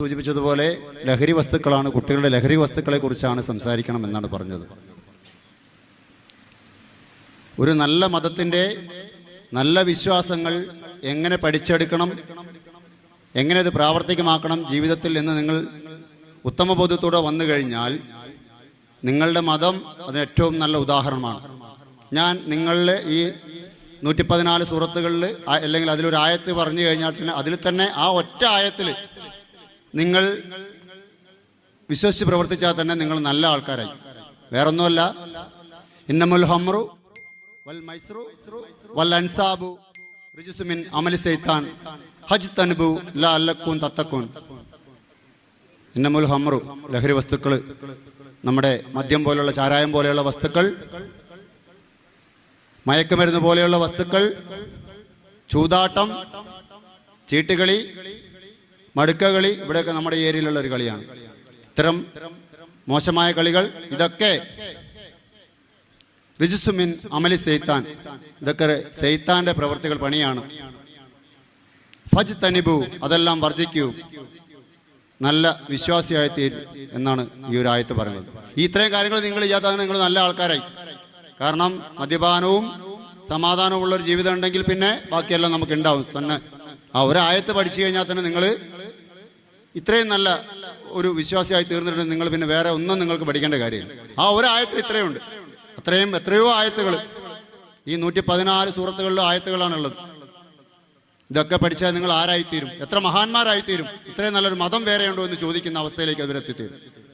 സൂചിപ്പിച്ചതുപോലെ ലഹരി വസ്തുക്കളാണ്, കുട്ടികളുടെ ലഹരി വസ്തുക്കളെ കുറിച്ചാണ് സംസാരിക്കണം എന്നാണ് പറഞ്ഞത്. ഒരു നല്ല മതത്തിൻ്റെ നല്ല വിശ്വാസങ്ങൾ എങ്ങനെ പഠിച്ചെടുക്കണം, എങ്ങനെ അത് പ്രാവർത്തികമാക്കണം ജീവിതത്തിൽ എന്ന് നിങ്ങൾ ഉത്തമ ബോധ്യത്തോടെ വന്നു കഴിഞ്ഞാൽ നിങ്ങളുടെ മതം അതിന് ഏറ്റവും നല്ല ഉദാഹരണമാണ്. ഞാൻ നിങ്ങളുടെ ഈ 114 സൂറത്തുകളിൽ അല്ലെങ്കിൽ അതിലൊരു ആയത്ത് പറഞ്ഞു കഴിഞ്ഞാൽ തന്നെ അതിൽ തന്നെ ആ ഒറ്റ ആയത്തിൽ നിങ്ങൾ വിശ്വസിച്ച് പ്രവർത്തിച്ചാൽ തന്നെ നിങ്ങൾ നല്ല ആൾക്കാരായി. വേറൊന്നുമല്ല, ഇന്നമുൽ ഹംറു വൽ മൈസ്റു വൽ അൻസാബു റിജ്സും മിൻ അമലി ശൈത്താൻ ഫജ്തനിബു ലഅല്ലക്കും തത്തഖൂൻ. ഇന്നമുൽ ഹംറു ലഹരി വസ്തുക്കൾ, നമ്മുടെ മദ്യം പോലെയുള്ള ചാരായം പോലെയുള്ള വസ്തുക്കൾ, മയക്കുമരുന്ന് പോലെയുള്ള വസ്തുക്കൾ, ചൂതാട്ടം, ചീട്ടുകളി, മടുക്കകളി, ഇവിടെയൊക്കെ നമ്മുടെ ഏരിയയിലുള്ള ഒരു കളിയാണ്. ഇത്തരം മോശമായ കളികൾ ഇതൊക്കെ റിജ്സും മിൻ അമലി ശൈത്താൻ, ഇതൊക്കെ ശൈത്താന്റെ പ്രവൃത്തികൾ, പണിയാണ്. ഫജ്തനിബു, അതെല്ലാം വർജിക്കൂ, നല്ല വിശ്വാസിയായി തീരും എന്നാണ് ഈ ഒരു ആയത്ത് പറയുന്നത്. ഈ ഇത്രയും കാര്യങ്ങൾ നിങ്ങൾ ചെയ്യാത്ത നിങ്ങൾ നല്ല ആൾക്കാരായി. കാരണം മദ്യപാനവും സമാധാനവും ഉള്ളൊരു ജീവിതം ഉണ്ടെങ്കിൽ പിന്നെ ബാക്കിയെല്ലാം നമുക്ക് ഉണ്ടാവും തന്നെ. ആ ഒരായത്ത് പഠിച്ചു കഴിഞ്ഞാൽ തന്നെ നിങ്ങൾ ഇത്രയും നല്ല ഒരു വിശ്വാസിയായി തീർന്നിട്ട് നിങ്ങൾ പിന്നെ വേറെ ഒന്നും നിങ്ങൾക്ക് പഠിക്കേണ്ട കാര്യമില്ല. ആ ഒരായത്തിൽ ഇത്രയുണ്ട്. അത്രയും എത്രയോ ആയത്തുകൾ ഈ 114 സൂറത്തുകളിലും ആയത്തുകളാണുള്ളത്. ഇതൊക്കെ പഠിച്ചാൽ നിങ്ങൾ ആരായിത്തീരും, എത്ര മഹാന്മാരായിത്തീരും, ഇത്രയും നല്ലൊരു മതം വേറെയുണ്ടോ എന്ന് ചോദിക്കുന്ന അവസ്ഥയിലേക്ക് അവരെത്തിത്തീരും.